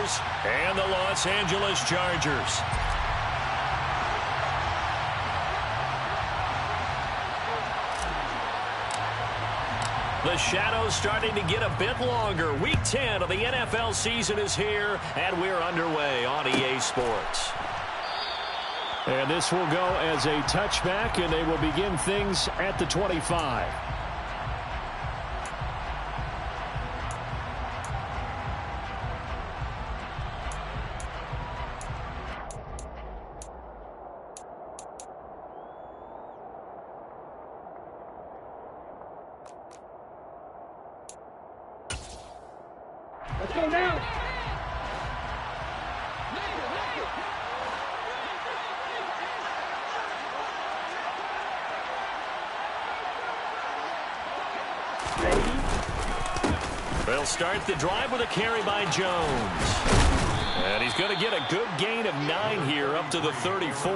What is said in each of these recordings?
Raiders and the Los Angeles Chargers. The shadow's starting to get a bit longer. Week 10 of the NFL season is here, and we're underway on EA Sports. And this will go as a touchback, and they will begin things at the 25. Let's go now. They'll start the drive with a carry by Jones. And he's going to get a good gain of 9 here up to the 34.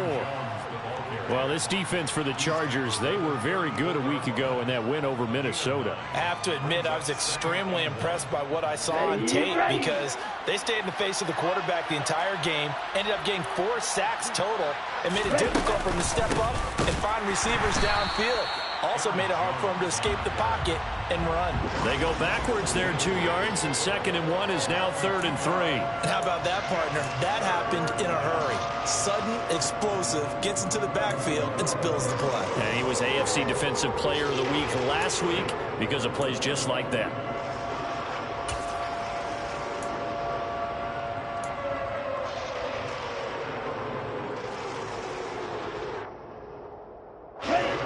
Well, this defense for the Chargers, they were very good a week ago in that win over Minnesota. I have to admit, I was extremely impressed by what I saw on tape because they stayed in the face of the quarterback the entire game, ended up getting 4 sacks total, and made it difficult for him to step up and find receivers downfield. Also made it hard for him to escape the pocket and run. They go backwards there 2 yards, and 2nd and 1 is now 3rd and 3. And how about that, partner? That happened in a hurry. Sudden, explosive, gets into the backfield, and spills the play. And he was AFC Defensive Player of the Week last week because of plays just like that.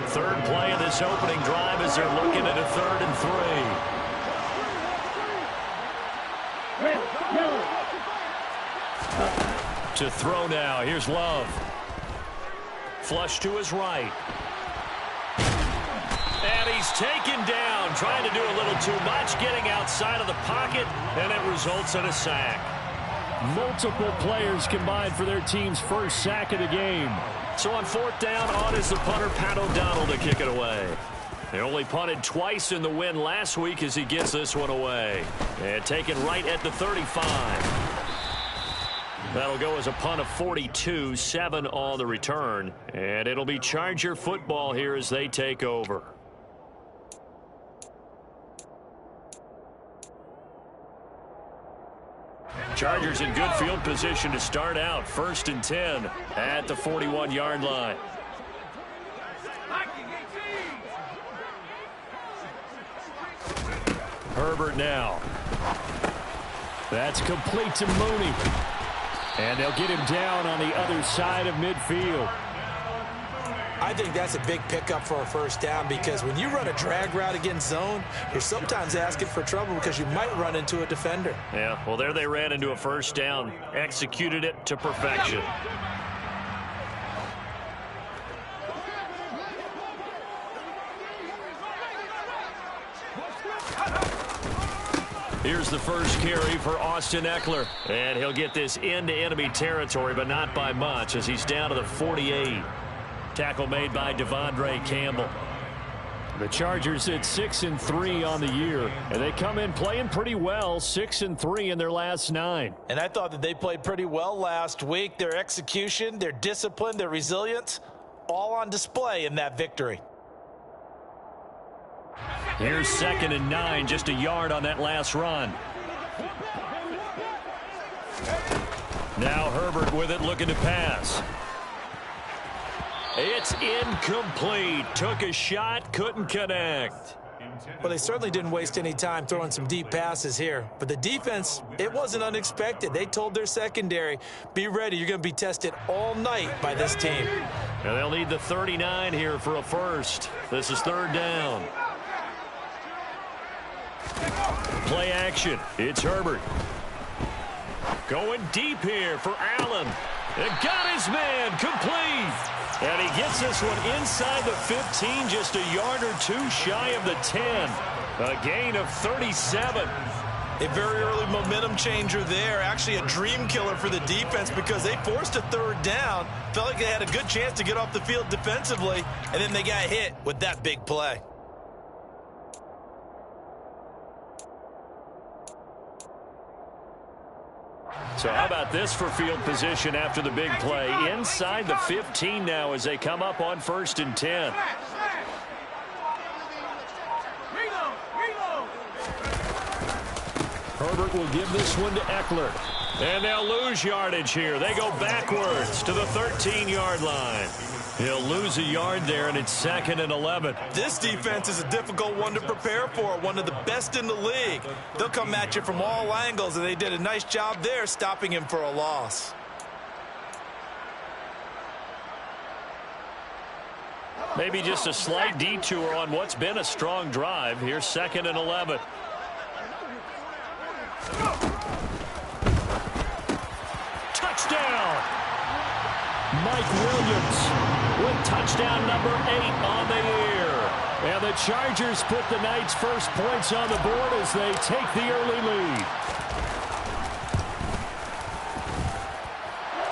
Third play of this opening drive as they're looking at a 3rd and 3. To throw now. Here's Love. Flush to his right. And he's taken down, trying to do a little too much, getting outside of the pocket, and it results in a sack. Multiple players combined for their team's first sack of the game. So on 4th down, on is the punter, Pat O'Donnell, to kick it away. They only punted twice in the win last week as he gets this one away. And taken right at the 35. That'll go as a punt of 42, 7 on the return. And it'll be Charger football here as they take over. Chargers in good field position to start out. 1st and 10 at the 41-yard line. Herbert now. That's complete to Mooney. And they'll get him down on the other side of midfield. I think that's a big pickup for a first down because when you run a drag route against zone, you're sometimes asking for trouble because you might run into a defender. Yeah, well, there they ran into a first down. Executed it to perfection. Here's the first carry for Austin Eckler. And he'll get this into enemy territory, but not by much as he's down to the 48. Tackle made by Devondre Campbell. The Chargers at 6-3 on the year, and they come in playing pretty well, 6-3 in their last 9. And I thought that they played pretty well last week. Their execution, their discipline, their resilience, all on display in that victory. Here's 2nd and 9, just a yard on that last run. Now Herbert with it, looking to pass. It's incomplete. Took a shot, couldn't connect. Well, they certainly didn't waste any time throwing some deep passes here. But the defense, it wasn't unexpected. They told their secondary, be ready. You're going to be tested all night by this team. And they'll need the 39 here for a first. This is 3rd down. Play action. It's Herbert. Going deep here for Allen. And got his man complete. And he gets this one inside the 15, just a yard or 2 shy of the 10. A gain of 37. A very early momentum changer there. Actually a dream killer for the defense because they forced a 3rd down. Felt like they had a good chance to get off the field defensively, and then they got hit with that big play. So how about this for field position after the big play? Inside the 15 now as they come up on 1st and 10. Herbert will give this one to Eckler. And they'll lose yardage here. They go backwards to the 13-yard line. He'll lose a yard there, and it's 2nd and 11. This defense is a difficult one to prepare for, one of the best in the league. They'll come at you from all angles, and they did a nice job there stopping him for a loss. Maybe just a slight detour on what's been a strong drive. Here's 2nd and 11. Touchdown! Mike Williams with touchdown number 8 on the year. And the Chargers put the Knights' first points on the board as they take the early lead.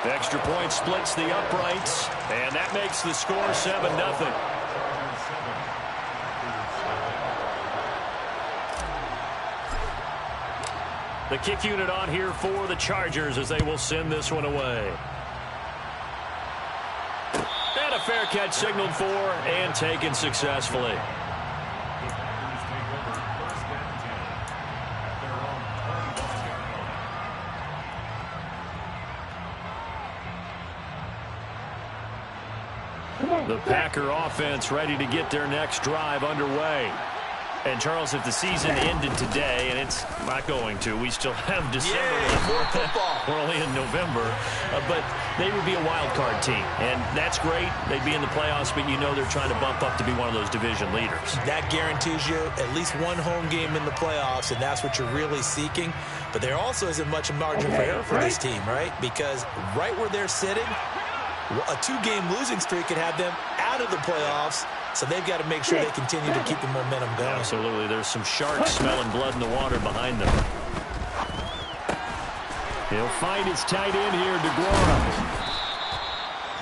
The extra point splits the uprights, and that makes the score 7-0. The kick unit on here for the Chargers as they will send this one away. And a fair catch signaled for and taken successfully. The Packer offense ready to get their next drive underway. And, Charles, if the season ended today, and it's not going to, we still have December. More football. We're only in November. But they would be a wild card team. And that's great. They'd be in the playoffs, but you know they're trying to bump up to be one of those division leaders. That guarantees you at least one home game in the playoffs, and that's what you're really seeking. But there also isn't much margin for error for this team, right? Because right where they're sitting, a 2-game losing streak could have them out of the playoffs. So they've got to make sure they continue to keep the momentum going. Absolutely. There's some sharks smelling blood in the water behind them. He'll find his tight end here, DeGuara.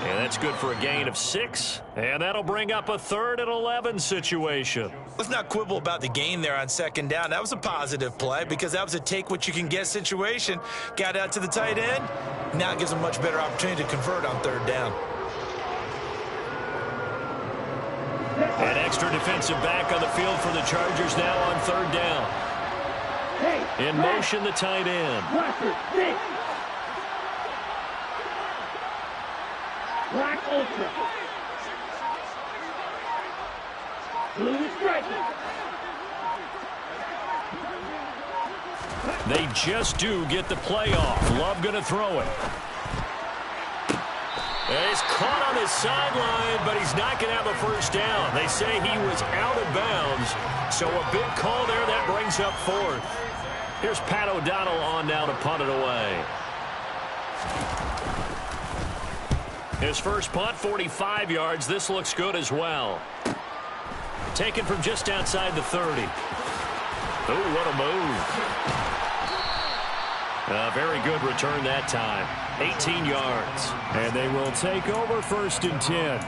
And that's good for a gain of 6. And that'll bring up a 3rd and 11 situation. Let's not quibble about the gain there on 2nd down. That was a positive play because that was a take-what-you-can-get situation. Got out to the tight end. Now it gives them a much better opportunity to convert on 3rd down. An extra defensive back on the field for the Chargers now on 3rd down. In motion, the tight end. Black Ultra. Blue striking. They just do get the play off. Love going to throw it. And he's caught on his sideline, but he's not going to have a first down. They say he was out of bounds. So a big call there. That brings up 4th. Here's Pat O'Donnell on now to punt it away. His first punt, 45 yards. This looks good as well. Taken from just outside the 30. Oh, what a move. A very good return that time. 18 yards. And they will take over 1st and 10.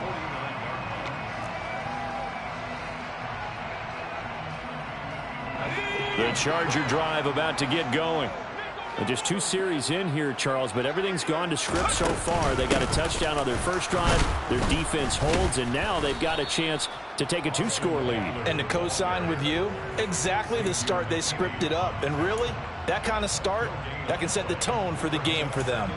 The Charger drive about to get going. And just 2 series in here, Charles, but everything's gone to script so far. They got a touchdown on their first drive. Their defense holds, and now they've got a chance to take a 2-score lead. And to co-sign with you, exactly the start they scripted up. And really, that kind of start, that can set the tone for the game for them.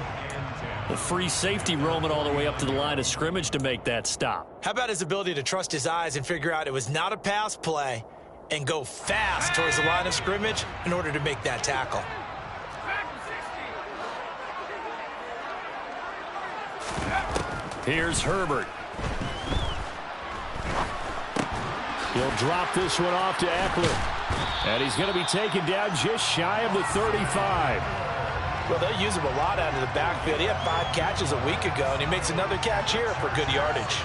The free safety roaming all the way up to the line of scrimmage to make that stop. How about his ability to trust his eyes and figure out it was not a pass play and go fast towards the line of scrimmage in order to make that tackle? Here's Herbert. He'll drop this one off to Eckler. And he's going to be taken down just shy of the 35. Well, they'll use him a lot out of the backfield. He had 5 catches a week ago, and he makes another catch here for good yardage.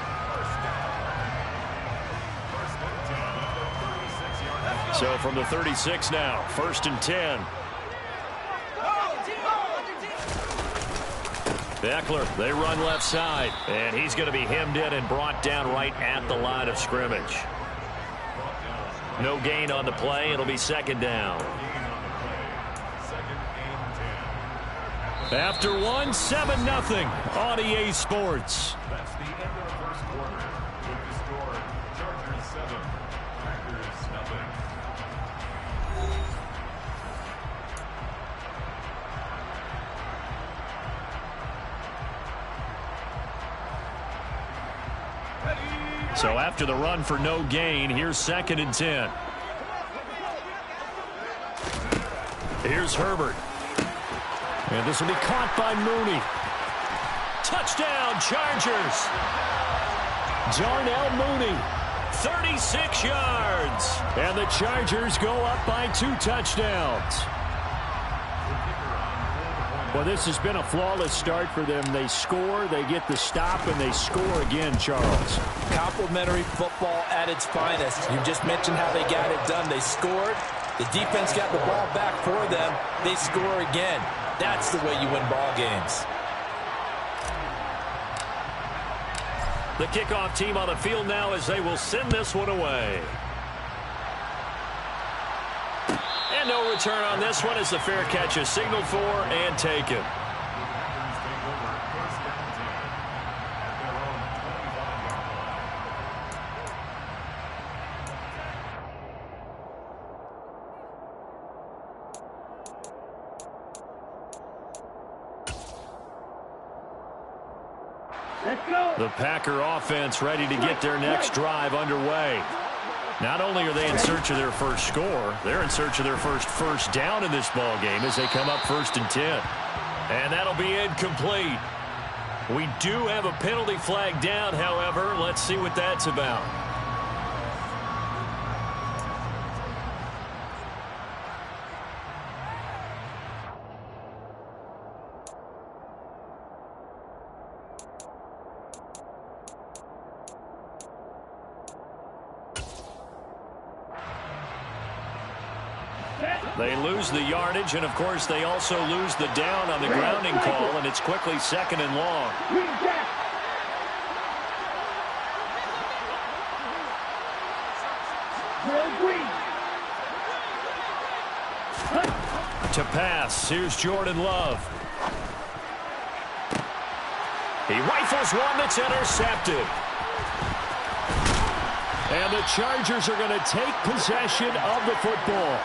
So from the 36 now, 1st and 10. Eckler, they run left side, and he's going to be hemmed in and brought down right at the line of scrimmage. No gain on the play. It'll be 2nd down. After one, 7-0 on EA Sports. That's the end of the first quarter. With the score, Chargers 7, Packers 0. So after the run for no gain, here's 2nd and 10. Here's Herbert. And this will be caught by Mooney. Touchdown, Chargers. Darnell Mooney, 36 yards. And the Chargers go up by 2 touchdowns. Well, this has been a flawless start for them. They score, they get the stop, and they score again, Charles. Complimentary football at its finest. You just mentioned how they got it done. They scored. The defense got the ball back for them. They score again. That's the way you win ball games. The kickoff team on the field now as they will send this one away. And no return on this one as the fair catch is signaled for and taken. Let's go. The Packer offense ready to get their next drive underway. Not only are they in search of their first score, they're in search of their first down in this ball game as they come up 1st and 10. And that'll be incomplete. We do have a penalty flag down, however. Let's see what that's about. They lose the yardage, and, of course, they also lose the down on the grounding call, and it's quickly 2nd and long. To pass, here's Jordan Love. He rifles one that's intercepted. And the Chargers are going to take possession of the football.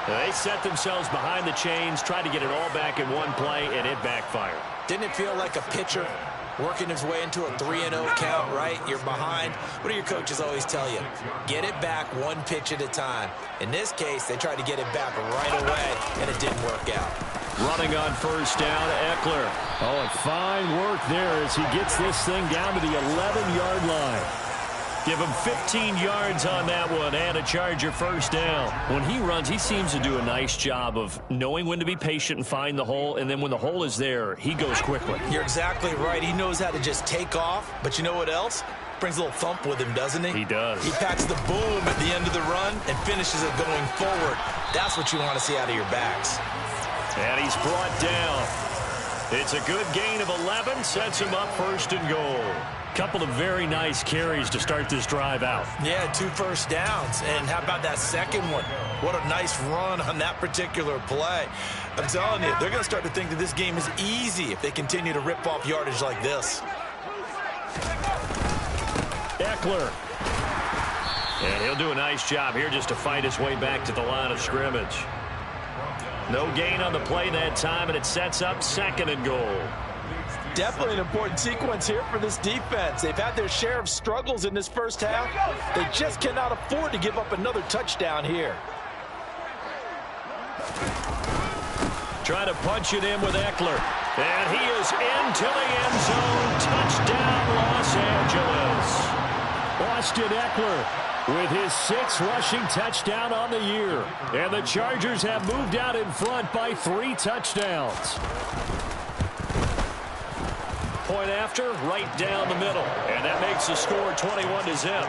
They set themselves behind the chains, tried to get it all back in one play, and it backfired. Didn't it feel like a pitcher working his way into a 3-0 count, right? You're behind. What do your coaches always tell you? Get it back one pitch at a time. In this case, they tried to get it back right away, and it didn't work out. Running on 1st down, Eckler. Oh, and fine work there as he gets this thing down to the 11-yard line. Give him 15 yards on that one and a Charger 1st down. When he runs, he seems to do a nice job of knowing when to be patient and find the hole, and then when the hole is there, he goes quickly. You're exactly right. He knows how to just take off, but you know what else? Brings a little thump with him, doesn't he? He does. He packs the boom at the end of the run and finishes it going forward. That's what you want to see out of your backs. And he's brought down. It's a good gain of 11, sets him up 1st and goal. Couple of very nice carries to start this drive out. Yeah, 2 first downs. And how about that second one? What a nice run on that particular play. I'm telling you, they're going to start to think that this game is easy if they continue to rip off yardage like this. Eckler. And he'll do a nice job here just to fight his way back to the line of scrimmage. No gain on the play that time, and it sets up 2nd and goal. Definitely an important sequence here for this defense. They've had their share of struggles in this first half. They just cannot afford to give up another touchdown here. Trying to punch it in with Eckler. And he is into the end zone. Touchdown, Los Angeles. Austin Eckler with his 6th rushing touchdown on the year. And the Chargers have moved out in front by 3 touchdowns. Point after, right down the middle. And that makes the score 21-0.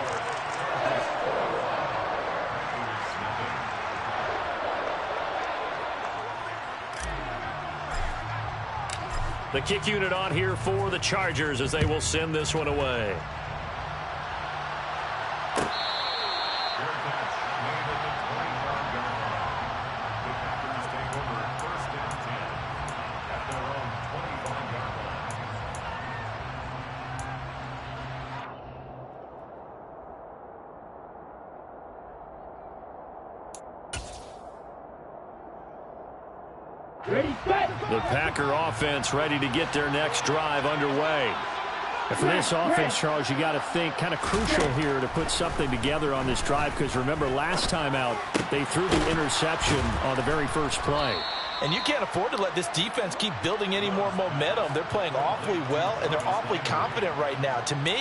The kick unit on here for the Chargers as they will send this one away. Ready, set. The Packer offense ready to get their next drive underway. And for this offense, Charles, you got to think kind of crucial here to put something together on this drive, because remember last time out they threw the interception on the very first play. And you can't afford to let this defense keep building any more momentum. They're playing awfully well, and they're awfully confident right now. To me,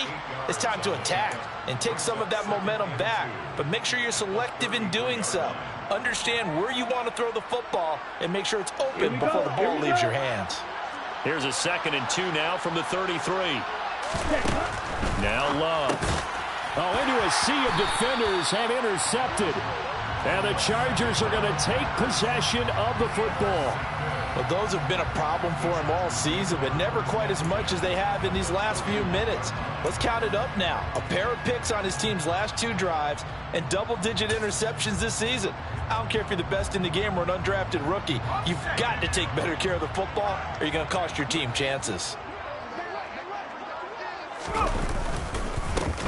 it's time to attack and take some of that momentum back. But make sure you're selective in doing so. Understand where you want to throw the football and make sure it's open before the ball leaves your hands. Here's a 2nd and 2 now from the 33. Now Love. Oh, into a sea of defenders and intercepted. And the Chargers are going to take possession of the football. Well, those have been a problem for them all season, but never quite as much as they have in these last few minutes. Let's count it up now. A pair of picks on his team's last 2 drives and double-digit interceptions this season. I don't care if you're the best in the game or an undrafted rookie. You've got to take better care of the football or you're going to cost your team chances.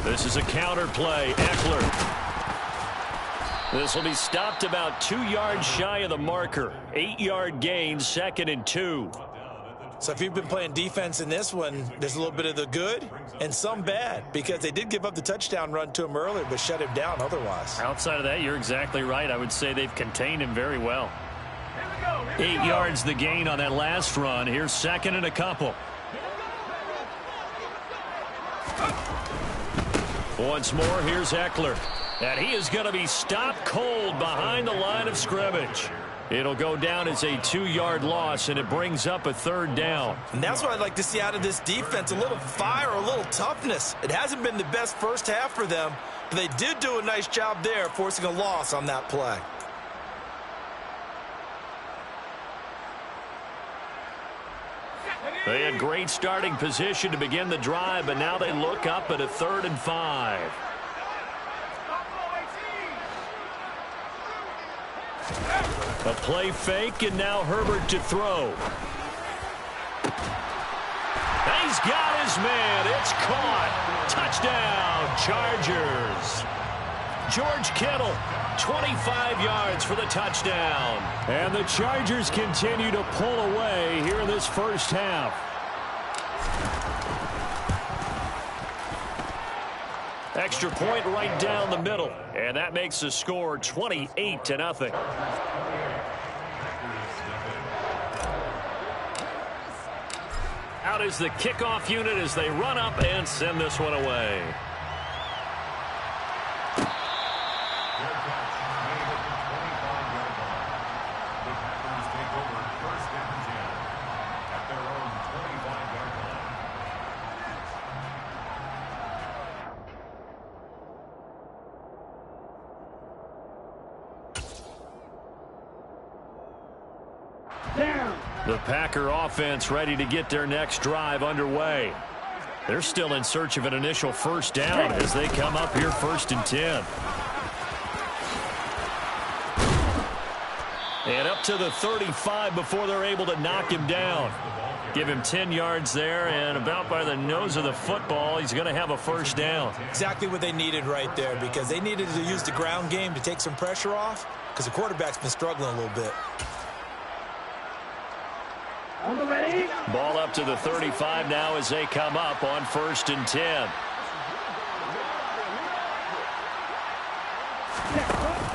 This is a counter play. Eckler. This will be stopped about 2 yards shy of the marker. 8-yard gain, 2nd and 2. So if you've been playing defense in this one, there's a little bit of the good and some bad, because they did give up the touchdown run to him earlier but shut him down otherwise. Outside of that, you're exactly right. I would say they've contained him very well. 8 yards the gain on that last run. Here's 2nd and a couple. Once more, here's Eckler. And he is going to be stopped cold behind the line of scrimmage. It'll go down as a 2-yard loss, and it brings up a 3rd down. And that's what I'd like to see out of this defense, a little fire, a little toughness. It hasn't been the best first half for them, but they did do a nice job there, forcing a loss on that play. They had great starting position to begin the drive, but now they look up at a 3rd and 5. A play fake, and now Herbert to throw. He's got his man. It's caught. Touchdown, Chargers. George Kittle, 25 yards for the touchdown. And the Chargers continue to pull away here in this first half. Extra point right down the middle, and that makes the score 28-0. Out is the kickoff unit as they run up and send this one away. The Packer offense ready to get their next drive underway. They're still in search of an initial first down as they come up here 1st and 10. And up to the 35 before they're able to knock him down. Give him 10 yards there, and about by the nose of the football, he's going to have a first down. Exactly what they needed right there, because they needed to use the ground game to take some pressure off, because the quarterback's been struggling a little bit. On the ready. Ball up to the 35 now as they come up on 1st and 10.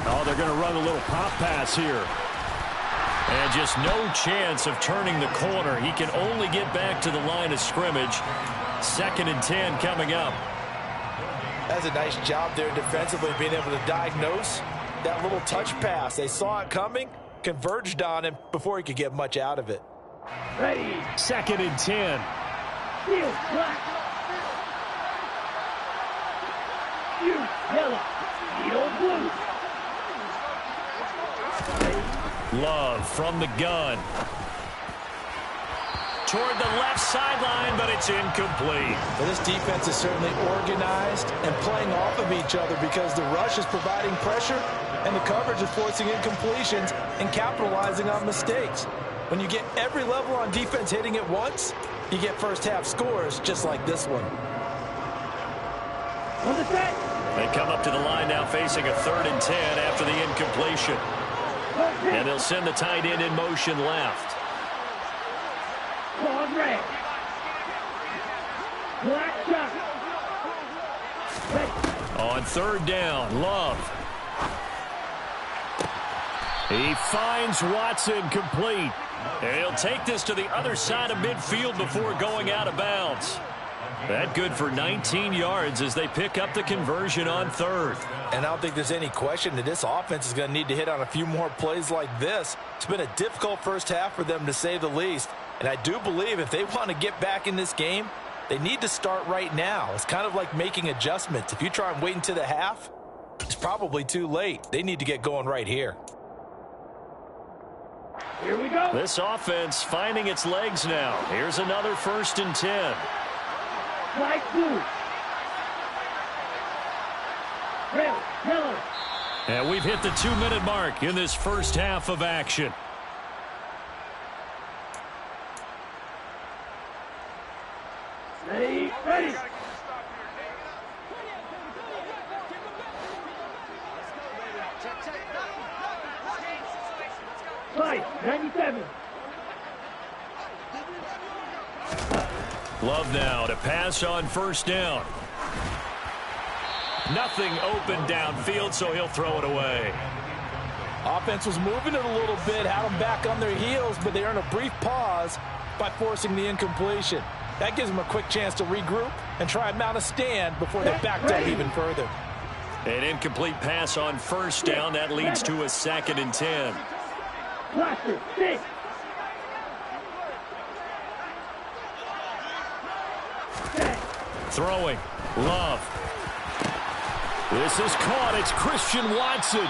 Oh, they're going to run a little pop pass here. And just no chance of turning the corner. He can only get back to the line of scrimmage. 2nd and 10 coming up. That's a nice job there defensively, being able to diagnose that little touch pass. They saw it coming, converged on him before he could get much out of it. Ready. 2nd and 10. Field black. You yellow. Field blue. Love from the gun. Toward the left sideline, but it's incomplete. Well, this defense is certainly organized and playing off of each other, because the rush is providing pressure and the coverage is forcing incompletions and capitalizing on mistakes. When you get every level on defense hitting at once, you get first half scores just like this one. On the set. They come up to the line now facing a 3rd and 10 after the incompletion. And they'll send the tight end in motion left. Claws red. Black shot. Red. On third down, Love. He finds Watson complete. And he'll take this to the other side of midfield before going out of bounds. That good for 19 yards as they pick up the conversion on third. And I don't think there's any question that this offense is going to need to hit on a few more plays like this. It's been a difficult first half for them, to say the least. And I do believe if they want to get back in this game, they need to start right now. It's kind of like making adjustments. If you try and wait until the half, it's probably too late. They need to get going right here. Here we go. This offense finding its legs now. Here's another 1st and 10. Flag blue. Red, yellow. And we've hit the 2-minute mark in this first half of action. Ready, ready. Fight, 97. Love now to pass on first down. Nothing open downfield, so he'll throw it away. Offense was moving it a little bit, had them back on their heels, but they earned a brief pause by forcing the incompletion. That gives them a quick chance to regroup and try and mount a stand before they're backed up even further. An incomplete pass on first down. That leads to a 2nd and 10. Blaster, 6. Throwing. Love. This is caught. It's Christian Watson.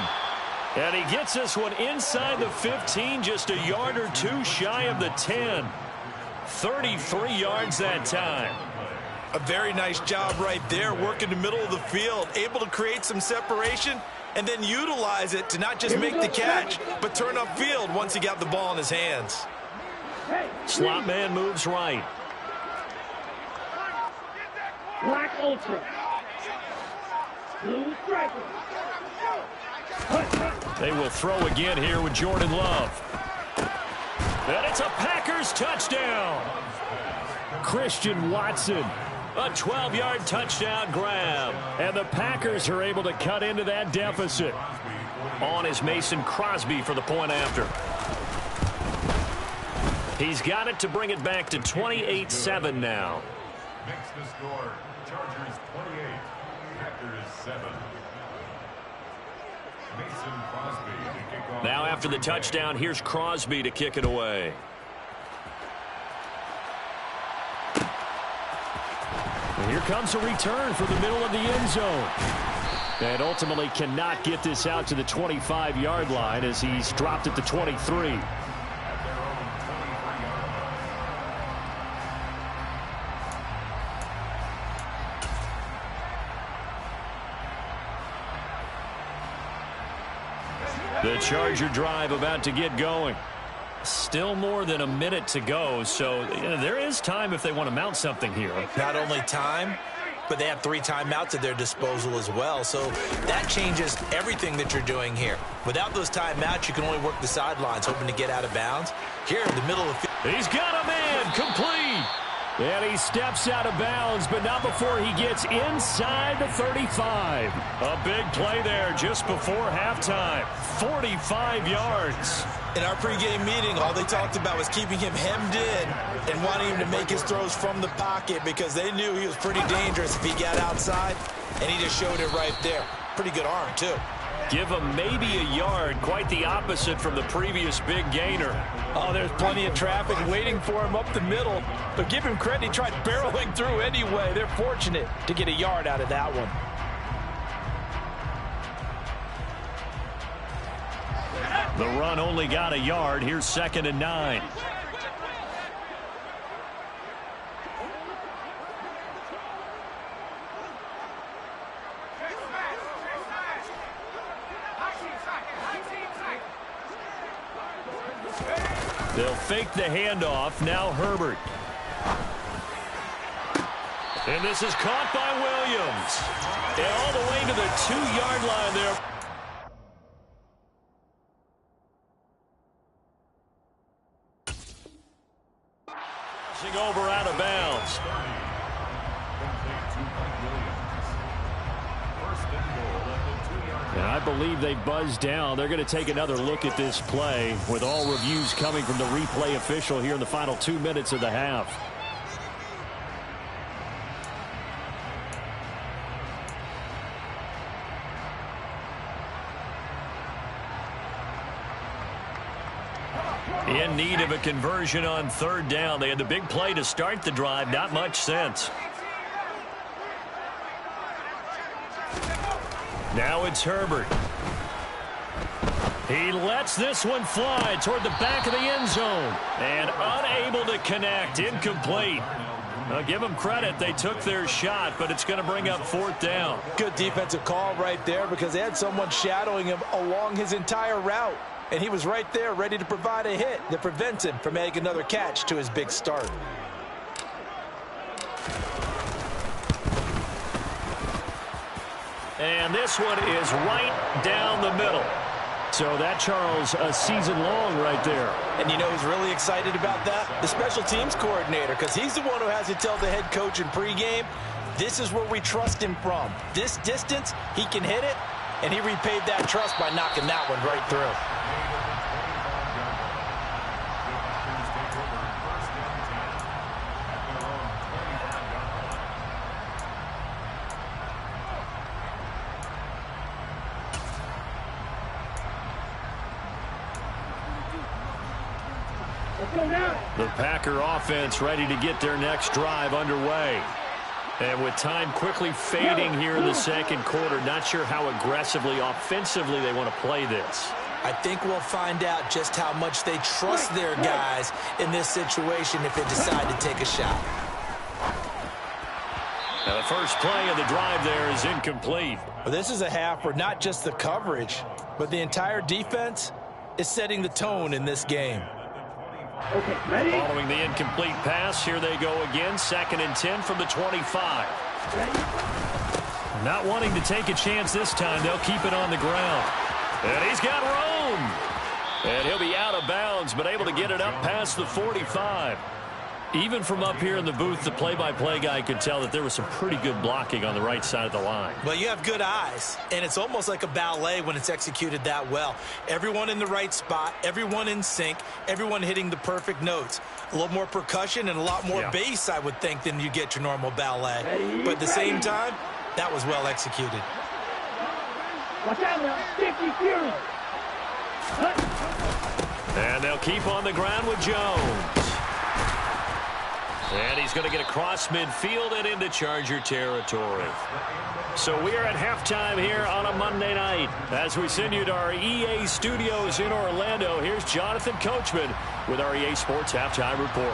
And he gets this one inside the 15, just a yard or two shy of the 10. 33 yards that time. A very nice job right there, working the middle of the field, able to create some separation and then utilize it to not just make the catch, but turn upfield once he got the ball in his hands. Slot man moves right. Black ultra. Blue striker. They will throw again here with Jordan Love. And it's a Packers touchdown. Christian Watson, a 12-yard touchdown grab. And the Packers are able to cut into that deficit. On is Mason Crosby for the point after. He's got it to bring it back to 28-7 now. Makes the score, Chargers 28, Packers 7. Mason Crosby to kick off. Now after the touchdown, here's Crosby to kick it away. And here comes a return for the middle of the end zone. And ultimately cannot get this out to the 25-yard line as he's dropped at the 23. The Charger drive about to get going. Still more than a minute to go, so there is time if they want to mount something here. Not only time, but they have 3 timeouts at their disposal as well, so that changes everything that you're doing here. Without those timeouts, you can only work the sidelines, hoping to get out of bounds. Here in the middle of the field. He's got a man, complete. And he steps out of bounds, but not before he gets inside the 35. A big play there just before halftime. 45 yards. In our pregame meeting, all they talked about was keeping him hemmed in and wanting him to make his throws from the pocket because they knew he was pretty dangerous if he got outside, and he just showed it right there. Pretty good arm, too. Give him maybe a yard, quite the opposite from the previous big gainer. Oh, there's plenty of traffic waiting for him up the middle, but give him credit, he tried barreling through anyway. They're fortunate to get a yard out of that one. The run only got a yard. Here's 2nd and 9. They'll fake the handoff. Now Herbert. And this is caught by Williams. And all the way to the 2-yard line there. Crossing over out of bounds. And I believe they buzzed down. They're going to take another look at this play with all reviews coming from the replay official here in the final 2 minutes of the half. In need of a conversion on third down. They had the big play to start the drive. Not much sense. Now it's Herbert. He lets this one fly toward the back of the end zone. And unable to connect. Incomplete. Now give them credit. They took their shot, but it's going to bring up fourth down. Good defensive call right there because they had someone shadowing him along his entire route. And he was right there ready to provide a hit that prevents him from making another catch to his big start. And this one is right down the middle. So that, Charles, a season long right there. And you know who's really excited about that? The special teams coordinator, because he's the one who has to tell the head coach in pregame, this is where we trust him from. This distance, he can hit it, and he repaid that trust by knocking that one right through. The Packer offense ready to get their next drive underway. And with time quickly fading here in the second quarter, not sure how aggressively, offensively they want to play this. I think we'll find out just how much they trust their guys in this situation if they decide to take a shot. Now the first play of the drive there is incomplete. Well, this is a half where not just the coverage, but the entire defense is setting the tone in this game. Okay, ready? Following the incomplete pass, here they go again. 2nd and 10 from the 25. Not wanting to take a chance this time, they'll keep it on the ground. And he's got room. And he'll be out of bounds, but able to get it up past the 45. Even from up here in the booth, the play-by-play guy could tell that there was some pretty good blocking on the right side of the line. Well, you have good eyes, and it's almost like a ballet when it's executed that well. Everyone in the right spot, everyone in sync, everyone hitting the perfect notes. A little more percussion and a lot more bass, I would think, than you get your normal ballet. But at the same time, that was well executed. Watch out now. 50 Fury. And they'll keep on the ground with Jones. And he's going to get across midfield and into Charger territory. So we are at halftime here on a Monday night. As we send you to our EA studios in Orlando, here's Jonathan Coachman with our EA Sports Halftime Report.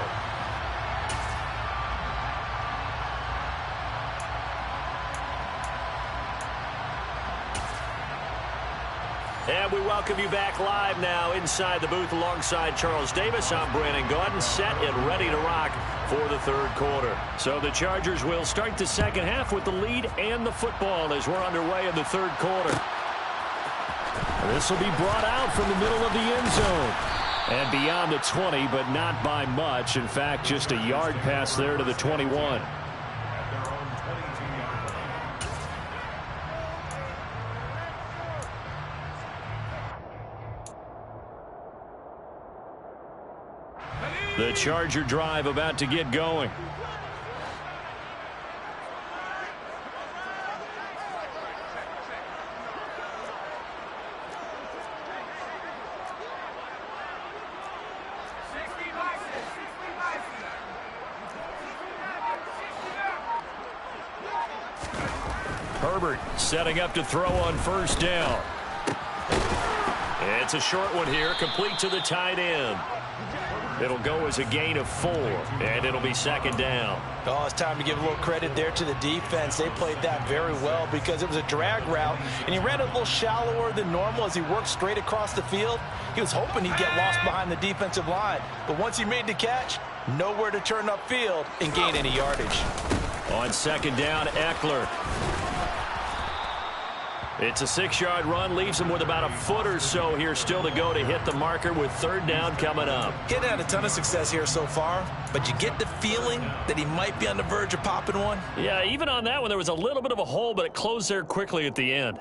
And we welcome you back live now inside the booth alongside Charles Davis. I'm Brandon Gaudin, set and ready to rock for the third quarter. So the Chargers will start the second half with the lead and the football as we're underway in the third quarter. This will be brought out from the middle of the end zone. And beyond the 20, but not by much. In fact, just a yard pass there to the 21. The Charger drive about to get going. Herbert setting up to throw on first down. It's a short one here, complete to the tight end. It'll go as a gain of 4, and it'll be second down. Oh, it's time to give a little credit there to the defense. They played that very well because it was a drag route, and he ran a little shallower than normal as he worked straight across the field. He was hoping he'd get lost behind the defensive line, but once he made the catch, nowhere to turn upfield and gain any yardage. On second down, Eckler. It's a 6-yard run, leaves him with about a foot or so here still to go to hit the marker with third down coming up. He hadn't had a ton of success here so far, but you get the feeling that he might be on the verge of popping one. Yeah, even on that one, there was a little bit of a hole, but it closed there quickly at the end.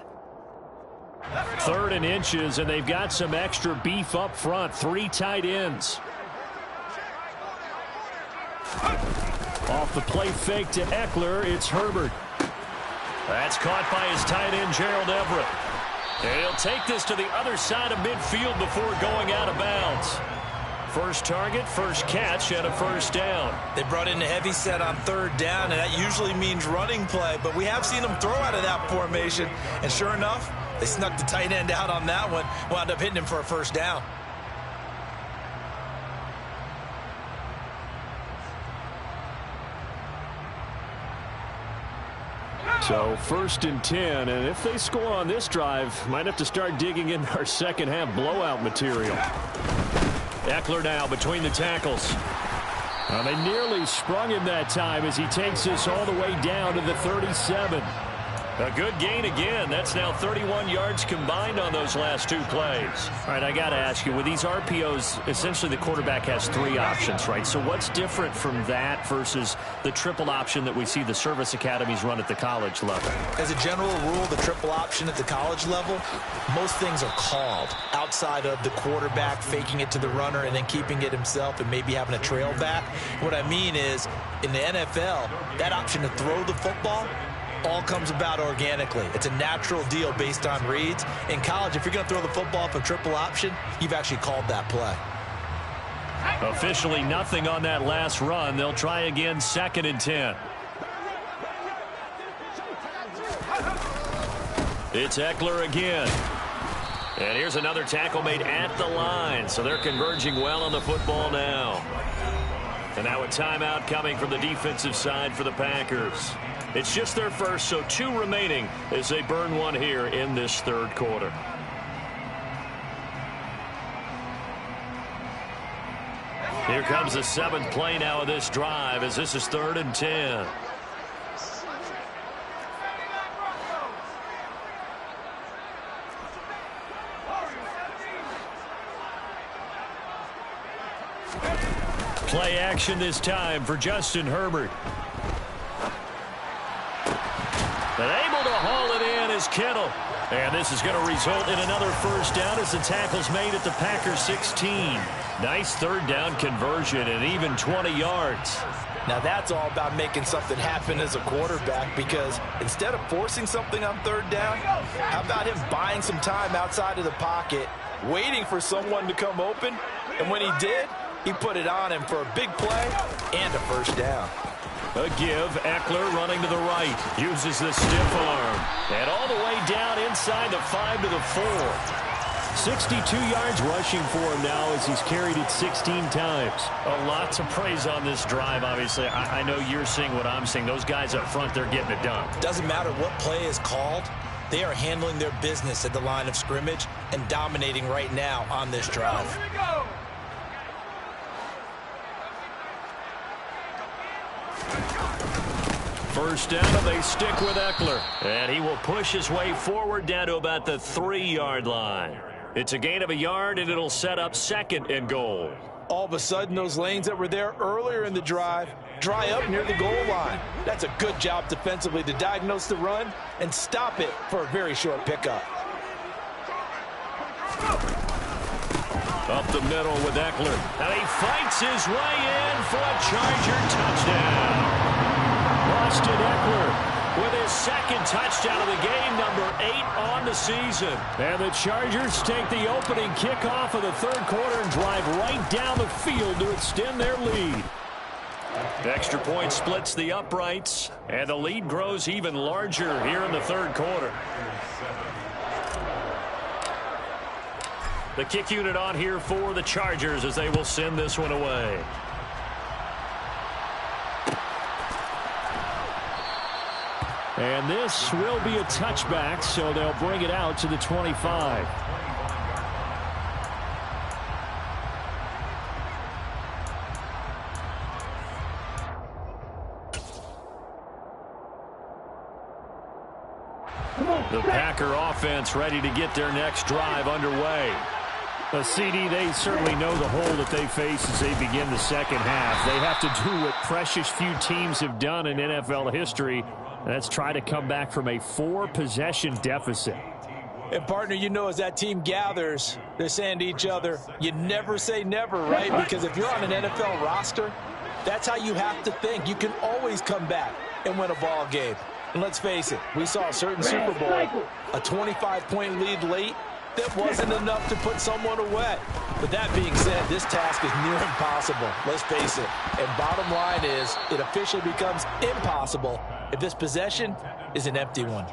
3rd and inches, and they've got some extra beef up front. 3 tight ends. Off the play fake to Eckler, it's Herbert. That's caught by his tight end, Gerald Everett. And he'll take this to the other side of midfield before going out of bounds. First target, first catch, and a first down. They brought in a heavy set on 3rd down, and that usually means running play, but we have seen them throw out of that formation, and sure enough, they snuck the tight end out on that one, wound up hitting him for a first down. So 1st and 10, and if they score on this drive, might have to start digging in our second half blowout material. Eckler now between the tackles. They nearly sprung him that time as he takes this all the way down to the 37. A good gain again. That's now 31 yards combined on those last 2 plays. All right, I got to ask you, with these RPOs, essentially the quarterback has 3 options, right? So what's different from that versus the triple option that we see the service academies run at the college level? As a general rule, the triple option at the college level, most things are called outside of the quarterback faking it to the runner and then keeping it himself and maybe having a trail back. What I mean is, in the NFL, that option to throw the football all comes about organically. It's a natural deal based on reads. In college, if you're going to throw the football for triple option, you've actually called that play. Officially nothing on that last run. They'll try again, 2nd and 10. It's Eckler again. And here's another tackle made at the line. So they're converging well on the football now. And now a timeout coming from the defensive side for the Packers. It's just their first, so 2 remaining as they burn one here in this 3rd quarter. Here comes the 7th play now of this drive as this is 3rd and 10. Play action this time for Justin Herbert. But able to haul it in is Kittle. And this is going to result in another first down as the tackle's made at the Packers 16. Nice 3rd down conversion and even 20 yards. Now that's all about making something happen as a quarterback, because instead of forcing something on 3rd down, how about him buying some time outside of the pocket, waiting for someone to come open, and when he did, he put it on him for a big play and a first down. A give, Eckler running to the right, uses the stiff arm, and all the way down inside the 5 to the 4. 62 yards rushing for him now as he's carried it 16 times. A lot to praise on this drive, obviously. I know you're seeing what I'm seeing. Those guys up front, they're getting it done. Doesn't matter what play is called. They are handling their business at the line of scrimmage and dominating right now on this drive. First down, and they stick with Eckler. And he will push his way forward down to about the 3-yard line. It's a gain of a yard, and it'll set up 2nd and goal. All of a sudden, those lanes that were there earlier in the drive dry up near the goal line. That's a good job defensively to diagnose the run and stop it for a very short pickup. Up the middle with Eckler. And he fights his way in for a Charger touchdown. Austin Eckler with his 2nd touchdown of the game, number 8 on the season. And the Chargers take the opening kickoff of the 3rd quarter and drive right down the field to extend their lead. Extra point splits the uprights, and the lead grows even larger here in the 3rd quarter. The kick unit on here for the Chargers as they will send this one away. And this will be a touchback, so they'll bring it out to the 25. The Packer offense ready to get their next drive underway. CD, they certainly know the hole that they face as they begin the second half. They have to do what precious few teams have done in NFL history. That's try to come back from a 4-possession deficit. And, partner, you know, as that team gathers, they're saying to each other, you never say never, right? Because if you're on an NFL roster, that's how you have to think. You can always come back and win a ball game. And let's face it, we saw a certain Super Bowl, a 25-point lead late. That wasn't enough to put someone away. But that being said, this task is near impossible. Let's face it. And bottom line is, it officially becomes impossible if this possession is an empty one.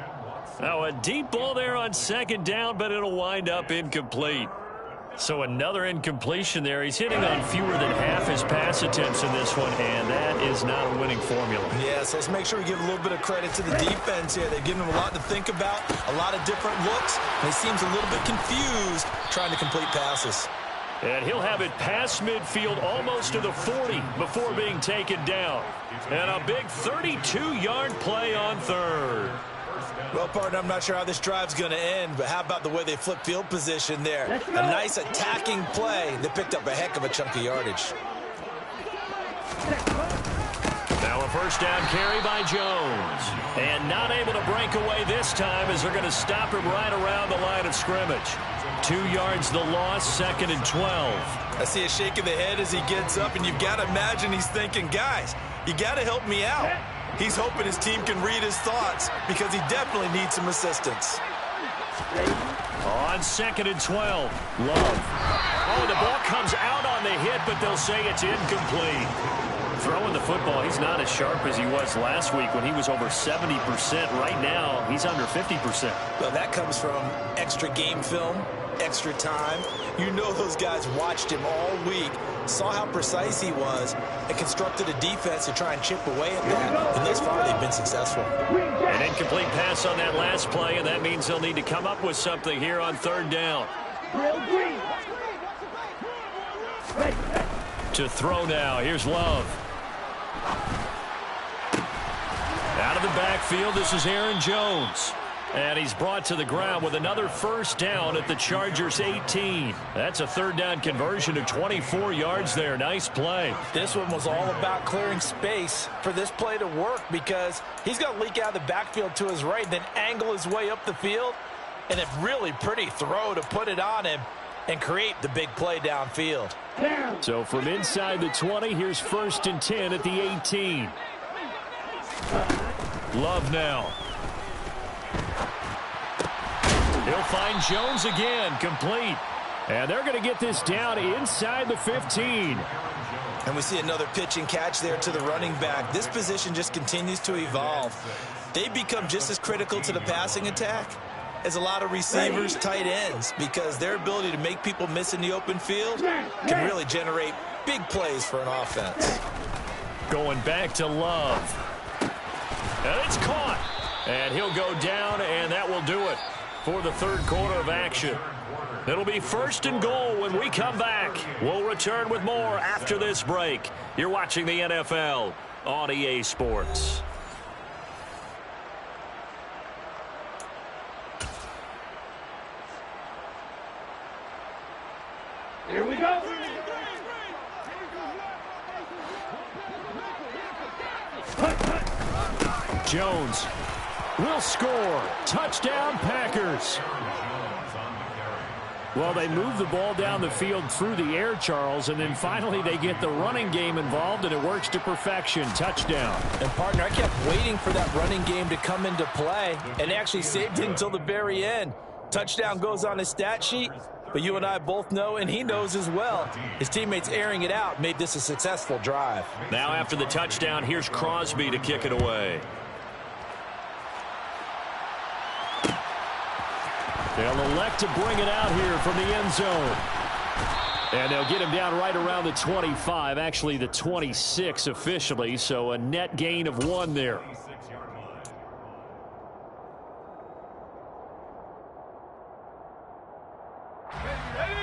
Now a deep ball there on second down, but it'll wind up incomplete. So another incompletion there. He's hitting on fewer than half his pass attempts in this one, and that is not a winning formula. Yeah, so let's make sure we give a little bit of credit to the defense here. They've given him a lot to think about, a lot of different looks, and he seems a little bit confused trying to complete passes. And he'll have it past midfield almost to the 40 before being taken down. And a big 32-yard play on third. Well, partner, I'm not sure how this drive's going to end, but how about the way they flip field position there? A nice attacking play. They picked up a heck of a chunk of yardage. Now a first down carry by Jones. And not able to break away this time as they're going to stop him right around the line of scrimmage. 2 yards the loss, 2nd and 12. I see a shake of the head as he gets up, and you've got to imagine he's thinking, guys, you got to help me out. He's hoping his team can read his thoughts because he definitely needs some assistance. On 2nd and 12, Love. Oh, the ball comes out on the hit, but they'll say it's incomplete. Throwing the football, he's not as sharp as he was last week when he was over 70%. Right now, he's under 50%. Well, that comes from extra game film, extra time. You know those guys watched him all week, saw how precise he was, and constructed a defense to try and chip away at that. And thus far, they've been successful. An incomplete pass on that last play, and that means they'll need to come up with something here on third down. To throw now, here's Love. Out of the backfield, this is Aaron Jones. And he's brought to the ground with another first down at the Chargers' 18. That's a third down conversion of 24 yards there. Nice play. This one was all about clearing space for this play to work because he's going to leak out of the backfield to his right, then angle his way up the field, and a really pretty throw to put it on him and create the big play downfield. So from inside the 20, here's 1st and 10 at the 18. Love now. He'll find Jones again, complete. And they're going to get this down inside the 15. And we see another pitch and catch there to the running back. This position just continues to evolve. They become just as critical to the passing attack as a lot of receivers, tight ends, because their ability to make people miss in the open field can really generate big plays for an offense. Going back to Love. And it's caught. And he'll go down, and that will do it for the third quarter of action. It'll be 1st and goal when we come back. We'll return with more after this break. You're watching the NFL on EA Sports. Here we go. Jones will score. Touchdown, Packers. Well, they move the ball down the field through the air, Charles, and then finally they get the running game involved, and it works to perfection. Touchdown. And, partner, I kept waiting for that running game to come into play and actually saved it until the very end. Touchdown goes on his stat sheet, but you and I both know, and he knows as well, his teammates airing it out made this a successful drive. Now after the touchdown, here's Crosby to kick it away. They'll elect to bring it out here from the end zone. And they'll get him down right around the 25, actually the 26 officially, so a net gain of 1 there.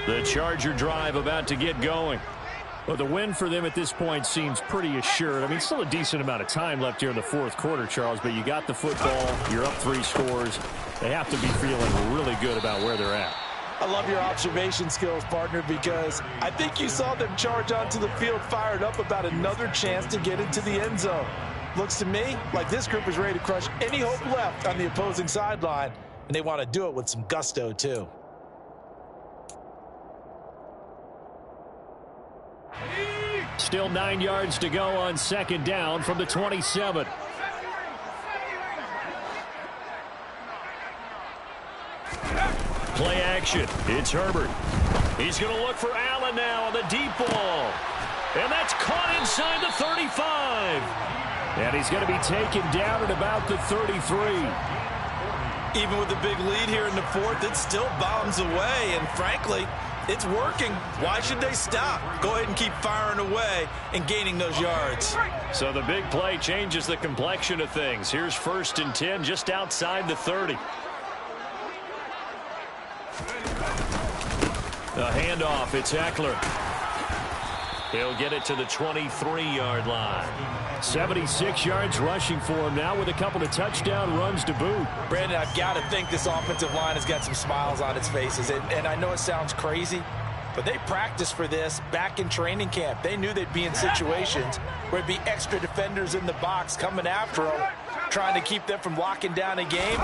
The Charger drive about to get going. Well, the win for them at this point seems pretty assured. I mean, still a decent amount of time left here in the fourth quarter, Charles, but you got the football, you're up 3 scores. They have to be feeling really good about where they're at. I love your observation skills, partner, because I think you saw them charge onto the field fired up about another chance to get into the end zone. Looks to me like this group is ready to crush any hope left on the opposing sideline, and they want to do it with some gusto, too. Still 9 yards to go on second down from the 27. Play action. It's Herbert. He's going to look for Allen now on the deep ball. And that's caught inside the 35. And he's going to be taken down at about the 33. Even with the big lead here in the fourth, it still bombs away. And frankly, it's working. Why should they stop? Go ahead and keep firing away and gaining those yards. So the big play changes the complexion of things. Here's 1st and 10 just outside the 30. The handoff, it's Eckler. He'll get it to the 23-yard line. 76 yards rushing for him now with a couple of touchdown runs to boot. Brandon, I've got to think this offensive line has got some smiles on its faces. And I know it sounds crazy, but they practiced for this back in training camp. They knew they'd be in situations where it'd be extra defenders in the box coming after them, trying to keep them from locking down a game.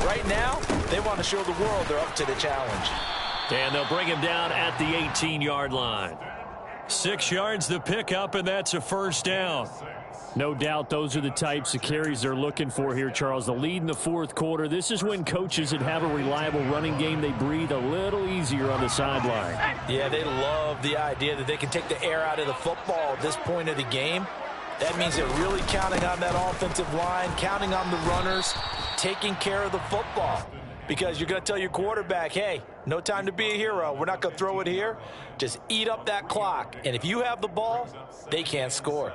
Right now, they want to show the world they're up to the challenge. And they'll bring him down at the 18-yard line. 6 yards the pickup, and that's a first down. No doubt those are the types of carries they're looking for here, Charles. The lead in the fourth quarter. This is when coaches that have a reliable running game, they breathe a little easier on the sideline. Yeah, they love the idea that they can take the air out of the football at this point of the game. That means they're really counting on that offensive line, counting on the runners, taking care of the football. Because you're going to tell your quarterback, hey, no time to be a hero. We're not going to throw it here. Just eat up that clock. And if you have the ball, they can't score.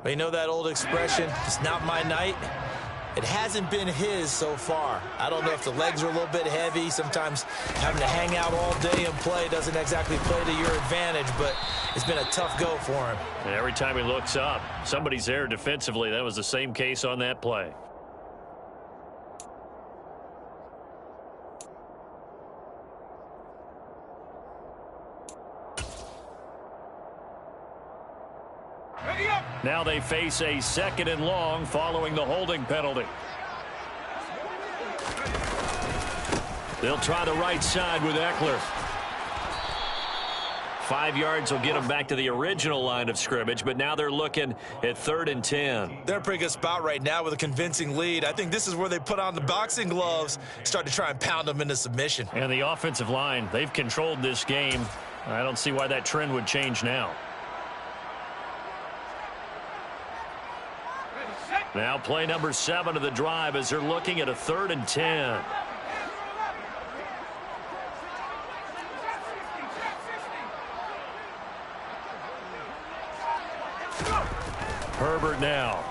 But you know that old expression, it's not my night? It hasn't been his so far. I don't know if the legs are a little bit heavy. Sometimes having to hang out all day and play doesn't exactly play to your advantage, but it's been a tough go for him. And every time he looks up, somebody's there defensively. That was the same case on that play. Now they face a 2nd and long following the holding penalty. They'll try the right side with Eckler. 5 yards will get them back to the original line of scrimmage, but now they're looking at 3rd and 10. They're in a pretty good spot right now with a convincing lead. I think this is where they put on the boxing gloves, start to try and pound them into submission. And the offensive line, they've controlled this game. I don't see why that trend would change now. Now play number 7 of the drive as they're looking at a 3rd and 10. Herbert now.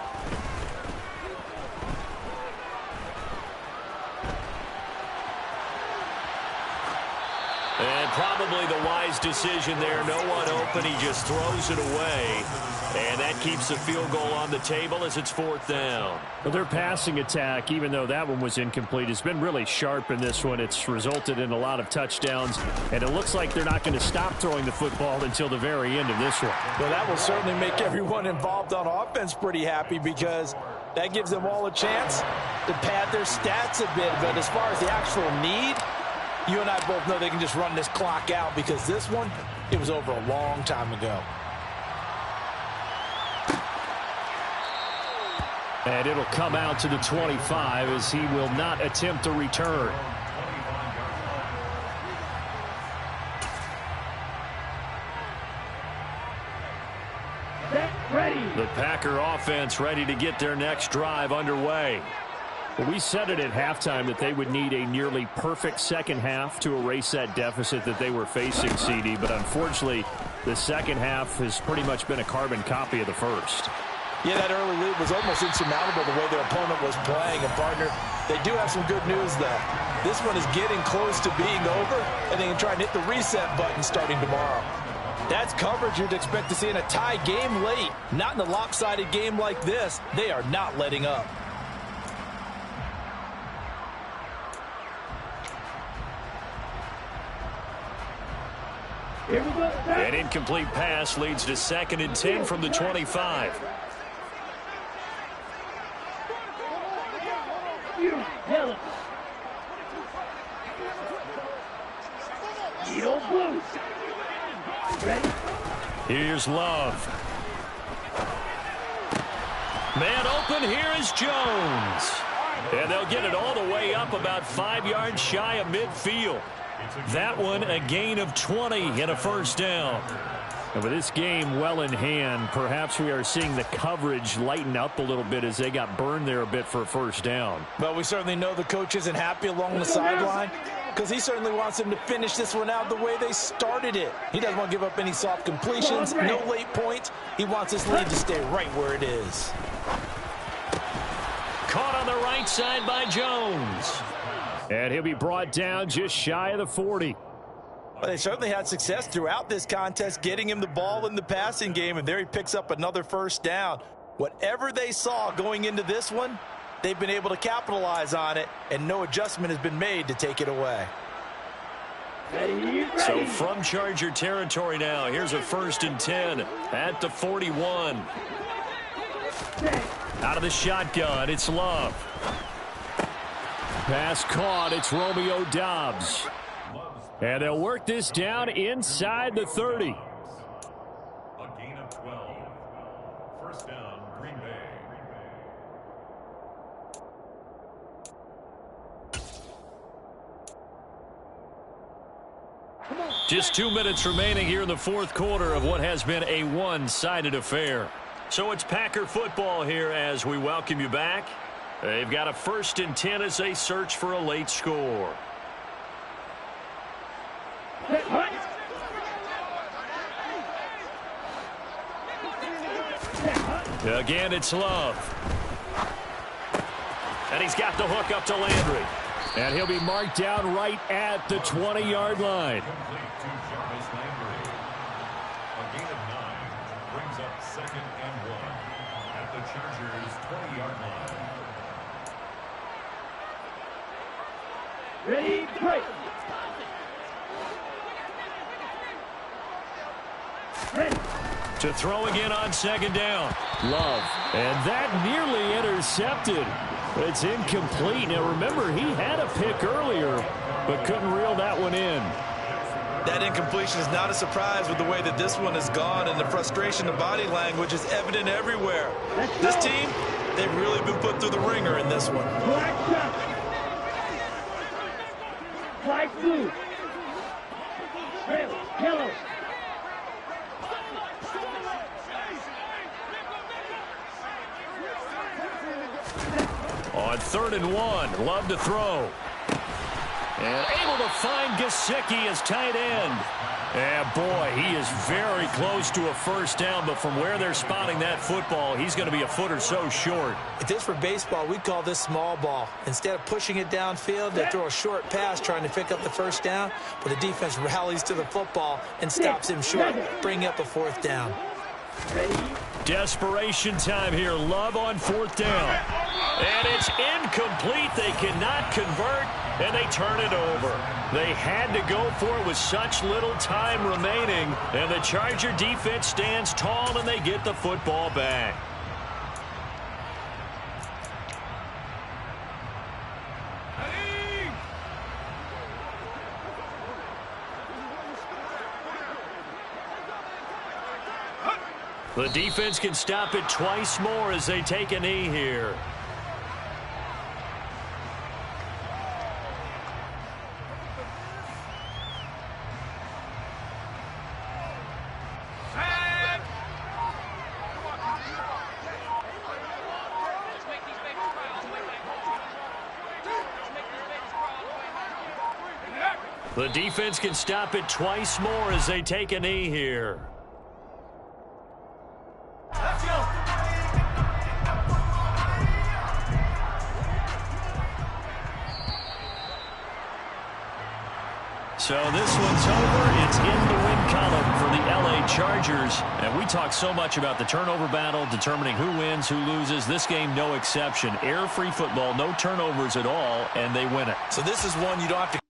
And probably the wise decision there. No one open. He just throws it away. And that keeps the field goal on the table as it's 4th down. Well, their passing attack, even though that one was incomplete, has been really sharp in this one. It's resulted in a lot of touchdowns. And it looks like they're not going to stop throwing the football until the very end of this one. Well, that will certainly make everyone involved on offense pretty happy because that gives them all a chance to pad their stats a bit. But as far as the actual need, you and I both know they can just run this clock out because this one, it was over a long time ago. And it'll come out to the 25 as he will not attempt a return. Ready. The Packer offense ready to get their next drive underway. Well, we said it at halftime that they would need a nearly perfect second half to erase that deficit that they were facing, CD. But unfortunately, the second half has pretty much been a carbon copy of the first. Yeah, that early lead was almost insurmountable the way their opponent was playing. And, partner, they do have some good news, though. This one is getting close to being over, and they can try and hit the reset button starting tomorrow. That's coverage you'd expect to see in a tie game late. Not in a lopsided game like this. They are not letting up. Here we go. An incomplete pass leads to 2nd and 10 from the 25. Yellow. Yellow blue. Ready? Here's Love. Man open, here is Jones. And they'll get it all the way up about 5 yards shy of midfield. That one a gain of 20 and a first down. And with this game well in hand, perhaps we are seeing the coverage lighten up a little bit as they got burned there a bit for a first down. Well, we certainly know the coach isn't happy along the sideline because he certainly wants them to finish this one out the way they started it. He doesn't want to give up any soft completions, no late points. He wants his lead to stay right where it is. Caught on the right side by Jones. And he'll be brought down just shy of the 40. Well, they certainly had success throughout this contest getting him the ball in the passing game, and there he picks up another first down. Whatever they saw going into this one, they've been able to capitalize on it, and no adjustment has been made to take it away. So from Charger territory now, here's a 1st and 10 at the 41. Out of the shotgun, it's Love. Pass caught, it's Romeo Doubs. And they'll work this down inside the 30. A gain of 12. First down, Green Bay. Just 2 minutes remaining here in the 4th quarter of what has been a one-sided affair. So it's Packer football here as we welcome you back. They've got a 1st and 10 as they search for a late score. Again, it's Love. And he's got the hook up to Landry. And he'll be marked down right at the 20-yard line. Complete to Jarvis Landry. A gain of 9 brings up 2nd and 1 at the Chargers' 20-yard line. Ready, play. Ready. To throw again on 2nd down. Love. And that nearly intercepted. It's incomplete. Now remember, he had a pick earlier, but couldn't reel that one in. That incompletion is not a surprise with the way that this one has gone, and the frustration of body language is evident everywhere. This team, they've really been put through the ringer in this one. Black shot. Black blue. Red, yellow. On 3rd and 1, Love to throw. And able to find Gesicki as tight end. And boy, he is very close to a first down, but from where they're spotting that football, he's going to be a foot or so short. If this were baseball, we'd call this small ball. Instead of pushing it downfield, they throw a short pass trying to pick up the first down, but the defense rallies to the football and stops him short, bringing up a 4th down. Desperation time here. Love on 4th down. And it's incomplete. They cannot convert, and they turn it over. They had to go for it with such little time remaining, and the Charger defense stands tall, and they get the football back. The defense can stop it twice more as they take a knee here. The defense can stop it twice more as they take a knee here. So this one's over. It's in the win column for the L.A. Chargers, and we talk so much about the turnover battle, determining who wins, who loses. This game, no exception. Error-free football, no turnovers at all, and they win it. So this is one you don't have to